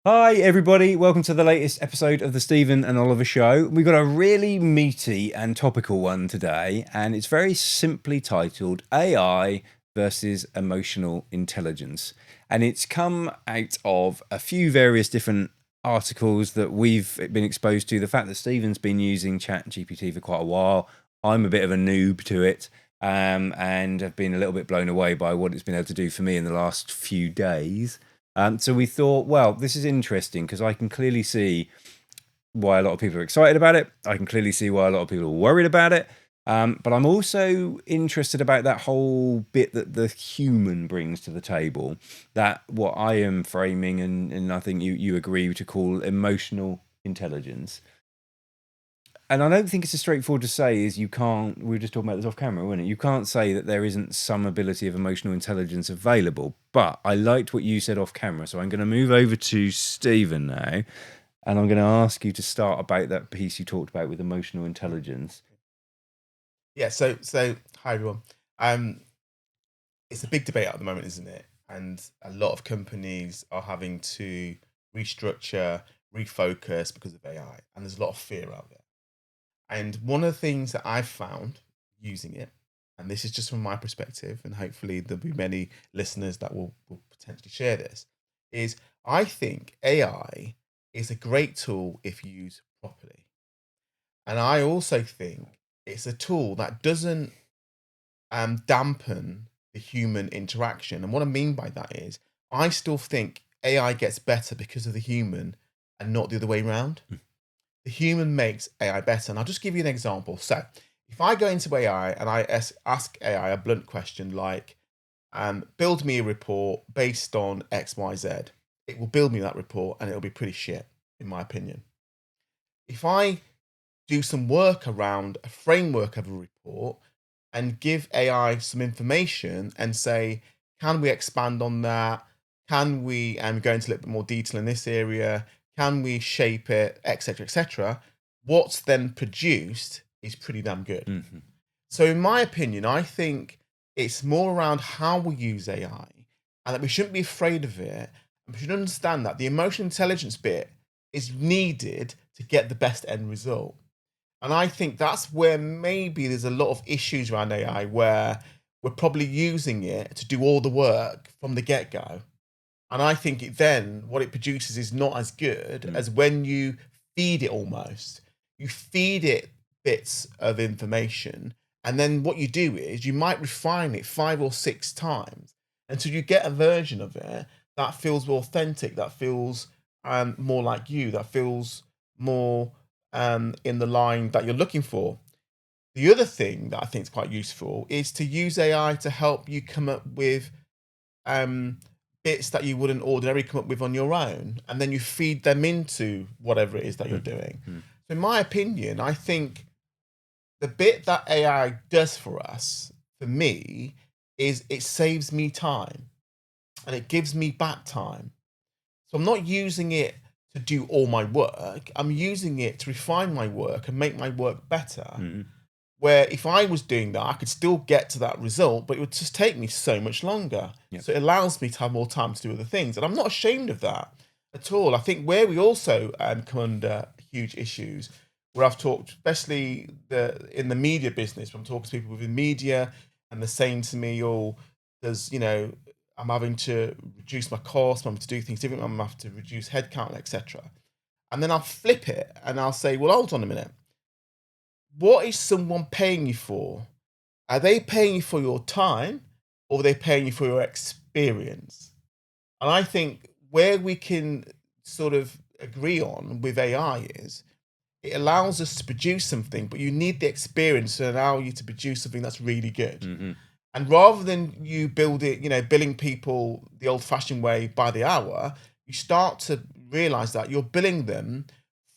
Hi, everybody. Welcome to the latest episode of the Stephen and Oliver Show. We've got a really meaty and topical one today, and it's very simply titled AI versus Emotional Intelligence. And it's come out of a few various different articles that we've been exposed to. The fact that Stephen's been using ChatGPT for quite a while. I'm a bit of a noob to it, and have been a little bit blown away by what it's been able to do for me in the last few days. So we thought, well, this is interesting because I can clearly see why a lot of people are excited about it. I can clearly see why a lot of people are worried about it. But I'm also interested about that whole bit that the human brings to the table, that what I am framing, and I think you agree to call emotional intelligence. And I don't think it's as straightforward to say as you can't. We were just talking about this off camera, weren't it? You can't say that there isn't some ability of emotional intelligence available. But I liked what you said off camera, so I'm going to move over to Stephen now, and I'm going to ask you to start about that piece you talked about with emotional intelligence. Yeah, so hi everyone. Um, it's a big debate at the moment, isn't it? And a lot of companies are having to restructure, refocus because of AI, and there's a lot of fear out there. And one of the things that I've found using it, and this is just from my perspective, and hopefully there'll be many listeners that will potentially share this, is I think AI is a great tool if used properly. And I also think it's a tool that doesn't dampen the human interaction. And what I mean by that is, I still think AI gets better because of the human and not the other way around. The human makes AI better. And I'll just give you an example. So, if I go into AI and I ask AI a blunt question like, build me a report based on XYZ, it will build me that report and it'll be pretty shit, in my opinion. If I do some work around a framework of a report and give AI some information and say, can we expand on that? Can we go into a little bit more detail in this area? Can we shape it, etc., etc.? What's then produced is pretty damn good. Mm-hmm. So, in my opinion, I think it's more around how we use AI and that we shouldn't be afraid of it. And we should understand that the emotional intelligence bit is needed to get the best end result. And I think that's where maybe there's a lot of issues around AI where we're probably using it to do all the work from the get go. And I think then what it produces is not as good as when you feed it almost. You feed it bits of information. And then what you do is you might refine it 5 or 6 times until you get a version of it that feels more authentic, that feels more like you, that feels more in the line that you're looking for. The other thing that I think is quite useful is to use AI to help you come up with um, bits that you wouldn't ordinarily come up with on your own, and then you feed them into whatever it is that you're doing. So, in my opinion, I think the bit that AI does for us, for me, is it saves me time and it gives me back time. So I'm not using it to do all my work. I'm using it to refine my work and make my work better. Where if I was doing that, I could still get to that result, but it would just take me so much longer. Yep. So it allows me to have more time to do other things. And I'm not ashamed of that at all. I think where we also come under huge issues, where I've talked, especially in the media business, when I'm talking to people within media and they're saying to me, oh, there's, I'm having to reduce my cost, I'm having to do things differently, I'm having to reduce headcount, etc. And then I'll flip it and I'll say, well, hold on a minute. What is someone paying you for? Are they paying you for your time or are they paying you for your experience? And I think where we can sort of agree on with AI is it allows us to produce something, but you need the experience to allow you to produce something that's really good. And rather than you build it, billing people the old fashioned way by the hour, you start to realize that you're billing them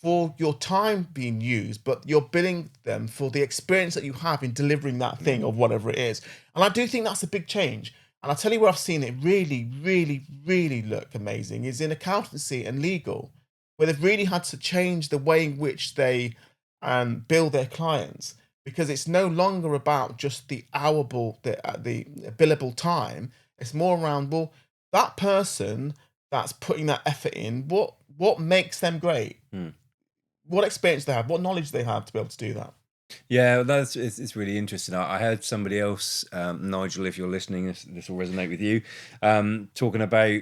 for your time being used, but you're billing them for the experience that you have in delivering that thing or whatever it is. And I do think that's a big change. And I'll tell you where I've seen it really, really, really look amazing is in accountancy and legal, where they've really had to change the way in which they bill their clients because it's no longer about just the the billable time. It's more around, well, that person that's putting that effort in, what makes them great? What experience they have, what knowledge they have to be able to do that. Yeah, it's really interesting. I heard somebody else, Nigel, if you're listening, this will resonate with you, talking about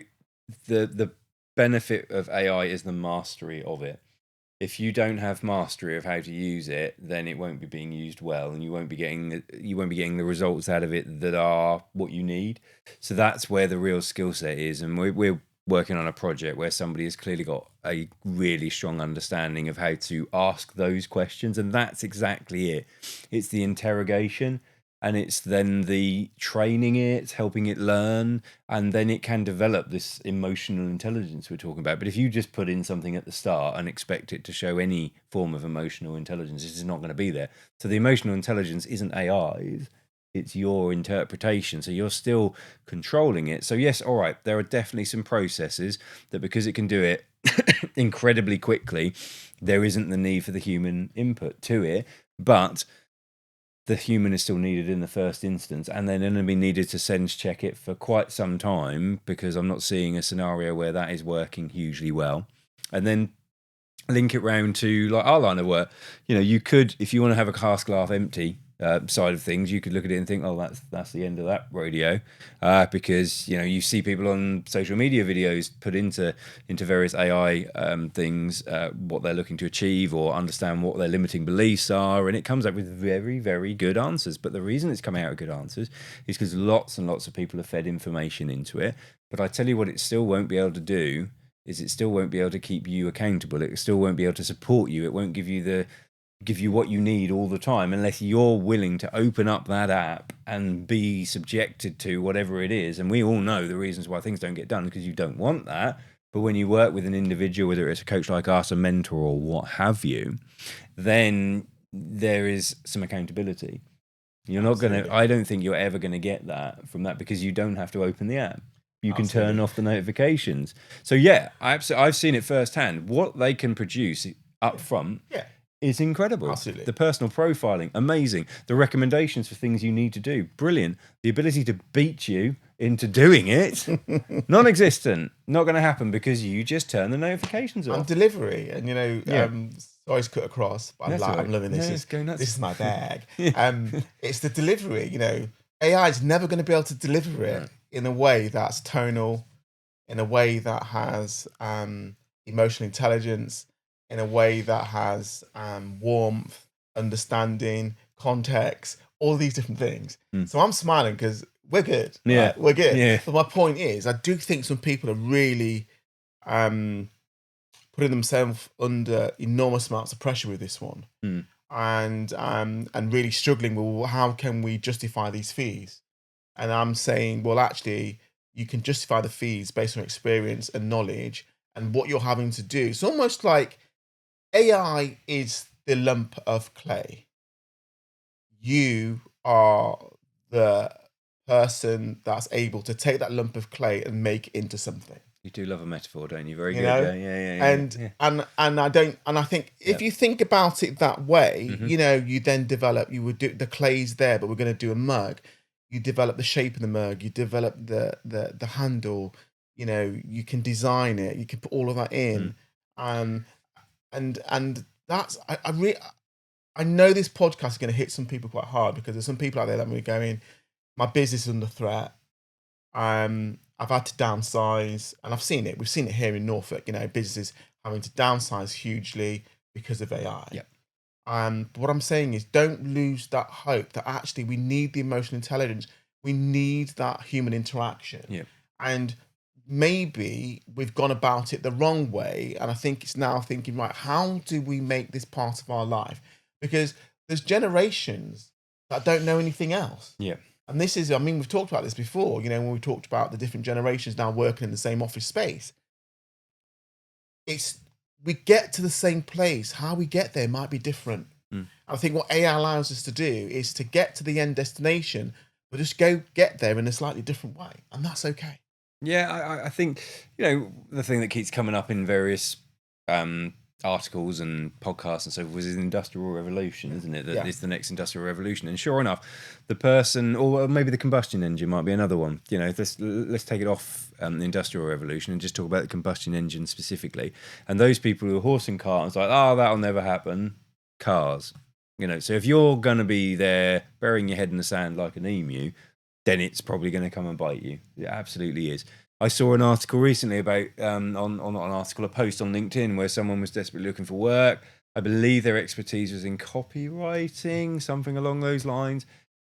the benefit of AI is the mastery of it. If you don't have mastery of how to use it, then it won't be being used well, and you won't be getting the results out of it that are what you need. So that's where the real skill set is, and we're working on a project where somebody has clearly got a really strong understanding of how to ask those questions, and that's exactly it. It's the interrogation, and it's then the training it, helping it learn, and then it can develop this emotional intelligence we're talking about. But if you just put in something at the start and expect it to show any form of emotional intelligence, it's not going to be there. So the emotional intelligence isn't AI's, it's your interpretation. So you're still controlling it. So yes, all right, there are definitely some processes that, because it can do it incredibly quickly, there isn't the need for the human input to it. But the human is still needed in the first instance, and then going to be needed to sense check it for quite some time, because I'm not seeing a scenario where that is working hugely well. And then link it round to like our line of work. You could, if you want to have a glass empty side of things, you could look at it and think, oh, that's the end of that rodeo, because you see people on social media videos put into various AI things, what they're looking to achieve or understand what their limiting beliefs are, and it comes up with very, very good answers. But the reason it's coming out with good answers is because lots and lots of people have fed information into it. But I tell you what, it still won't be able to do is it still won't be able to keep you accountable. It still won't be able to support you. It won't give you what you need all the time, unless you're willing to open up that app and be subjected to whatever it is. And we all know the reasons why things don't get done, because you don't want that. But when you work with an individual, whether it's a coach like us, a mentor, or what have you, then there is some accountability. You're not going to, I don't think you're ever going to get that from that, because you don't have to open the app. You can turn off the notifications. So yeah, I've seen it firsthand. What they can produce up front is incredible. Absolutely. The personal profiling, amazing. The recommendations for things you need to do, brilliant. The ability to beat you into doing it, non-existent. Not going to happen, because you just turn the notifications off. And delivery, and sorry to cut across, but I'm loving this. This is my bag. It's the delivery. AI is never going to be able to deliver it in a way that's tonal, in a way that has emotional intelligence, in a way that has warmth, understanding, context, all these different things. So I'm smiling because we're good. Yeah, right? We're good. Yeah. But my point is, I do think some people are really putting themselves under enormous amounts of pressure with this one, and really struggling with, well, how can we justify these fees? And I'm saying, well, actually, you can justify the fees based on experience and knowledge and what you're having to do. It's almost like AI is the lump of clay. You are the person that's able to take that lump of clay and make it into something. You do love a metaphor, don't you? Very good. Yeah. And I think if you think about it that way, you then develop. You would do the clay's there, but we're going to do a mug. You develop the shape of the mug. You develop the handle. You can design it. You can put all of that in, and that's I know this podcast is going to hit some people quite hard, because there's some people out there that are going, my business is under threat. I've had to downsize, and I've seen it. We've seen it here in Norfolk. Businesses having to downsize hugely because of AI. Yep. But what I'm saying is, don't lose that hope that actually we need the emotional intelligence. We need that human interaction. Yeah. And maybe we've gone about it the wrong way. And I think it's now thinking, right, how do we make this part of our life? Because there's generations that don't know anything else. Yeah. And this is, we've talked about this before, when we talked about the different generations now working in the same office space. We get to the same place. How we get there might be different. I think what AI allows us to do is to get to the end destination, but just get there in a slightly different way. And that's okay. Yeah, I think, the thing that keeps coming up in various articles and podcasts and so forth is the Industrial Revolution, isn't it? That Yeah. it's the next Industrial Revolution. And sure enough, the person, or maybe the combustion engine might be another one. You know, let's take it off the Industrial Revolution and just talk about the combustion engine specifically. And those people who are horse and cart, it's like, oh, that'll never happen. Cars. You know, so if you're going to be there burying your head in the sand like an emu, then it's probably going to come and bite you. It absolutely is. I saw an article recently about a post on LinkedIn where someone was desperately looking for work. I believe their expertise was in copywriting, something along those lines.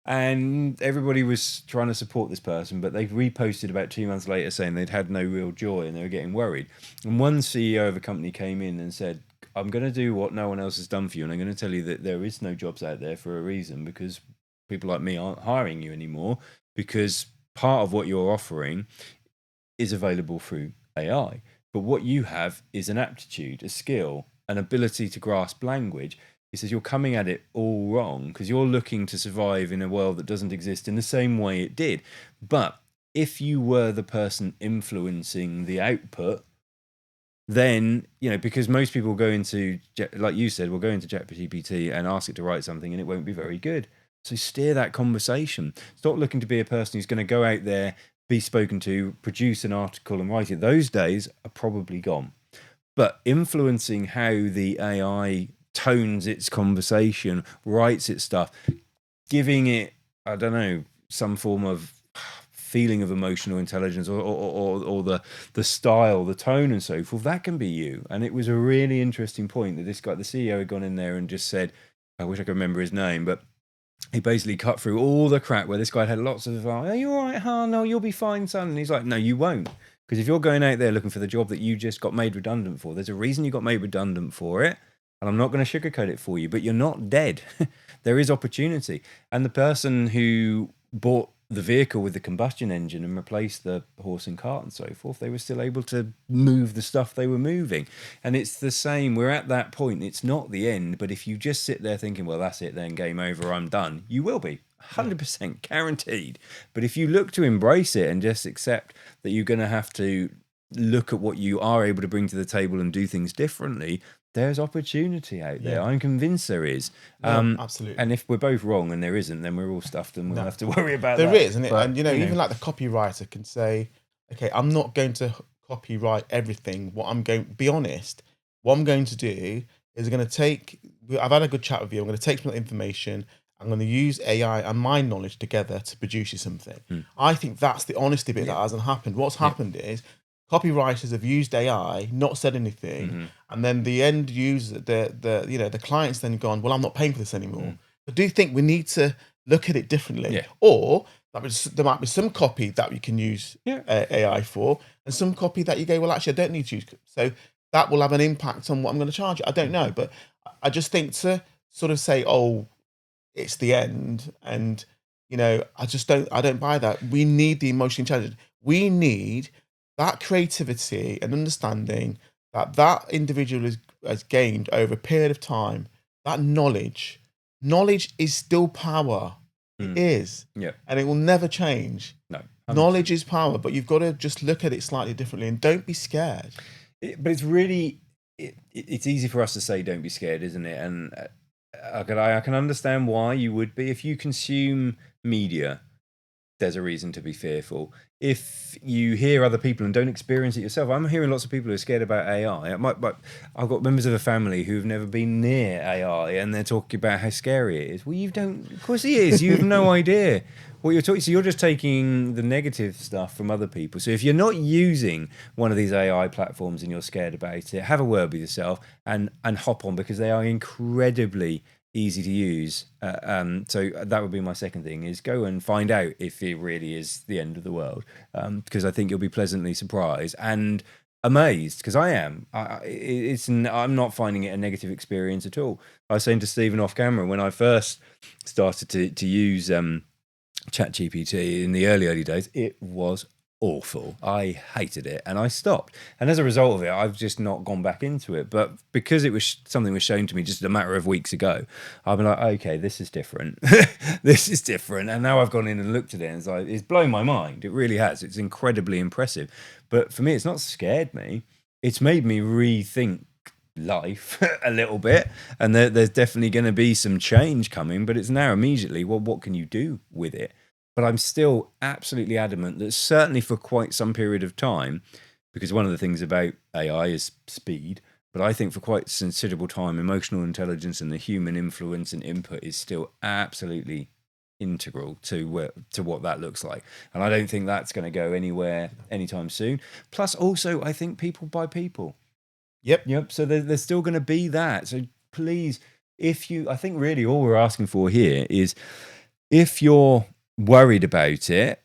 And everybody was trying to support this person, but they reposted about 2 months later saying they'd had no real joy and they were getting worried. And one CEO of a company came in and said, I'm going to do what no one else has done for you. And I'm going to tell you that there is no jobs out there for a reason, because people like me aren't hiring you anymore, because part of what you're offering is available through AI. But what you have is an aptitude, a skill, an ability to grasp language. He says you're coming at it all wrong because you're looking to survive in a world that doesn't exist in the same way it did. But if you were the person influencing the output, then, you know, because most people go into, like you said, will go into ChatGPT and ask it to write something and it won't be very good. So steer that conversation. Stop looking to be a person who's going to go out there, be spoken to, produce an article and write it. Those days are probably gone. But influencing how the AI tones its conversation, writes its stuff, giving it, I don't know, some form of feeling of emotional intelligence or the style, the tone and so forth, that can be you. And it was a really interesting point that this guy, the CEO, had gone in there and just said, I wish I could remember his name, but he basically cut through all the crap where this guy had lots of, are you all right, huh? No, you'll be fine, son. And he's like, no, you won't. Because if you're going out there looking for the job that you just got made redundant for, there's a reason you got made redundant for it. And I'm not going to sugarcoat it for you, but you're not dead. There is opportunity. And the person who bought the vehicle with the combustion engine and replaced the horse and cart and so forth, they were still able to move the stuff they were moving. And it's the same. We're at that point. It's not the end. But if you just sit there thinking, well, that's it, then game over, I'm done, you will be 100% guaranteed. But if you look to embrace it and just accept that you're going to have to look at what you are able to bring to the table and do things differently, there's opportunity out there. Yeah. I'm convinced there is. Absolutely. And if we're both wrong and there isn't, then we're all stuffed and we'll have to worry about There that. is, isn't it? But, and even like the copywriter can say, okay, I'm not going to copyright everything. Be honest, what I'm going to do is I'm going to take, I've had a good chat with you. I'm going to take some of the information. I'm going to use AI and my knowledge together to produce you something. I think that's the honesty bit that hasn't happened. What's happened is copywriters have used AI, not said anything, and then the end user, the client's then gone, well, I'm not paying for this anymore. But do you think we need to look at it differently? Yeah. Or there might be some copy that we can use AI for, and some copy that you go, well, actually, I don't need to use. So that will have an impact on what I'm going to charge you. I don't know, but I just think to sort of say, oh, it's the end, and I don't buy that. We need the emotional intelligence. We need that creativity and understanding that individual has gained over a period of time. That knowledge is still power. It is. Yeah. And it will never change. No. 100%. Knowledge is power, but you've got to just look at it slightly differently and don't be scared. But it's really, it's easy for us to say don't be scared, isn't it? And I can understand why you would be. If you consume media, there's a reason to be fearful. If you hear other people and don't experience it yourself, I'm hearing lots of people who are scared about AI. I've got members of a family who've never been near AI, and they're talking about how scary it is. Well, you don't. Of course, it is. You have no idea what you're talking. So you're just taking the negative stuff from other people. So if you're not using one of these AI platforms and you're scared about it, have a word with yourself and hop on, because they are incredibly easy to use. So that would be my second thing, is go and find out if it really is the end of the world, because I think you'll be pleasantly surprised and amazed, because I am. I'm not finding it a negative experience at all. I was saying to Stephen off camera, when I first started to use ChatGPT in the early days, it was awful. I hated it and I stopped. And as a result of it, I've just not gone back into it. But because it was something was shown to me just a matter of weeks ago, I've been like, okay, this is different. This is different. And now I've gone in and looked at it, and it's blown my mind. It really has. It's incredibly impressive. But for me, it's not scared me. It's made me rethink life a little bit, and there's definitely going to be some change coming, but it's now immediately, well, what can you do with it? But I'm still absolutely adamant that certainly for quite some period of time, because one of the things about AI is speed, but I think for quite considerable time, emotional intelligence and the human influence and input is still absolutely integral to what that looks like. And I don't think that's going to go anywhere anytime soon. Plus, also, I think people by people. Yep. So there's still going to be that. So please, I think really all we're asking for here is if you're worried about it,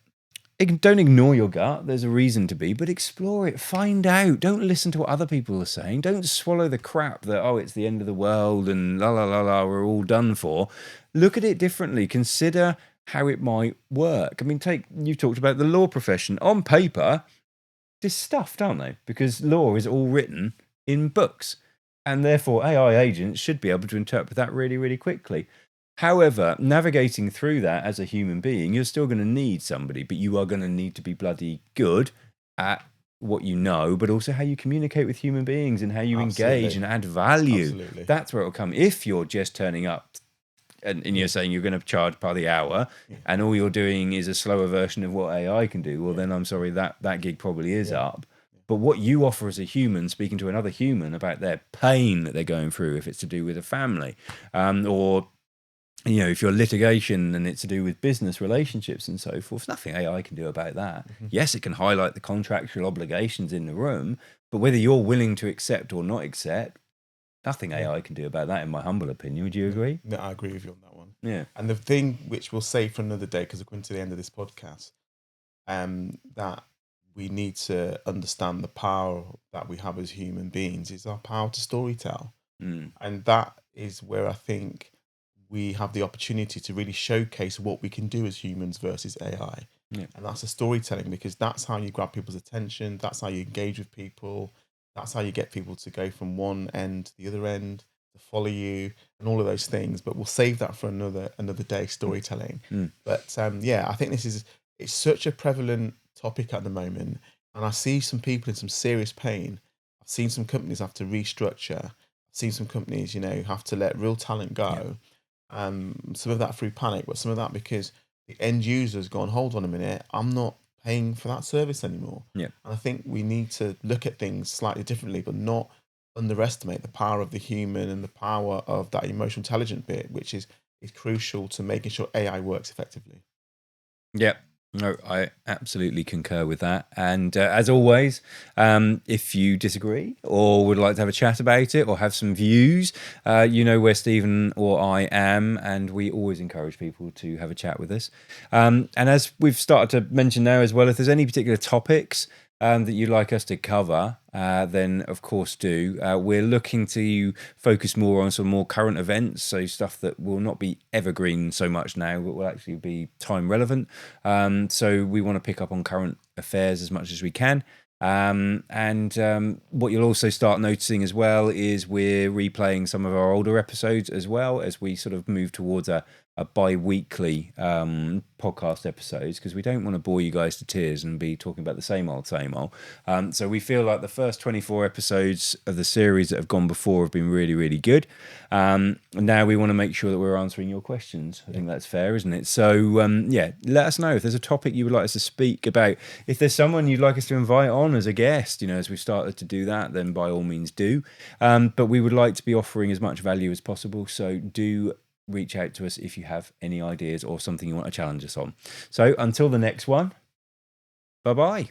don't ignore your gut. There's a reason to be, but explore it. Find out. Don't listen to what other people are saying. Don't swallow the crap that, oh, it's the end of the world and la la la la, we're all done for. Look at it differently. Consider how it might work. I mean, you talked about the law profession. On paper, they're stuffed, aren't they? Because law is all written in books. And therefore, AI agents should be able to interpret that really, really quickly. However, navigating through that as a human being, you're still going to need somebody, but you are going to need to be bloody good at what you know, but also how you communicate with human beings and how you engage and add value. Absolutely. That's where it'll come. If you're just turning up and you're saying you're going to charge by the hour and all you're doing is a slower version of what AI can do, well, then I'm sorry, that gig probably is up. But what you offer as a human, speaking to another human about their pain that they're going through, if it's to do with a family, or if you're litigation and it's to do with business relationships and so forth, nothing AI can do about that. Yes, it can highlight the contractual obligations in the room, but whether you're willing to accept or not accept, nothing AI can do about that, in my humble opinion. Would you agree? No, I agree with you on that one. Yeah. And the thing which we'll save for another day, because we're coming to the end of this podcast, that we need to understand the power that we have as human beings is our power to storytell. And that is where I think we have the opportunity to really showcase what we can do as humans versus AI. And that's the storytelling, because that's how you grab people's attention. That's how you engage with people. That's how you get people to go from one end to the other end, to follow you, and all of those things. But we'll save that for another day, storytelling. But I think it's such a prevalent topic at the moment. And I see some people in some serious pain. I've seen some companies have to restructure. I've seen some companies, have to let real talent go. Some of that through panic, but some of that because the end user's gone, hold on a minute, I'm not paying for that service anymore. And I think we need to look at things slightly differently, but not underestimate the power of the human and the power of that emotional intelligent bit, which is crucial to making sure AI works effectively. No, I absolutely concur with that. And as always, if you disagree or would like to have a chat about it or have some views, you know where Stephen or I am, and we always encourage people to have a chat with us. And as we've started to mention now as well, if there's any particular topics that you'd like us to cover, then of course do. We're looking to focus more on some more current events, so stuff that will not be evergreen so much now, but will actually be time relevant. So we want to pick up on current affairs as much as we can. And what you'll also start noticing as well is we're replaying some of our older episodes as well as we sort of move towards a bi-weekly podcast episodes, because we don't want to bore you guys to tears and be talking about the same old. So we feel like the first 24 episodes of the series that have gone before have been really, really good. Now we want to make sure that we're answering your questions. I think that's fair, isn't it? So let us know if there's a topic you would like us to speak about. If there's someone you'd like us to invite on as a guest, as we've started to do that, then by all means do. But we would like to be offering as much value as possible. So do reach out to us if you have any ideas or something you want to challenge us on. So until the next one, bye-bye.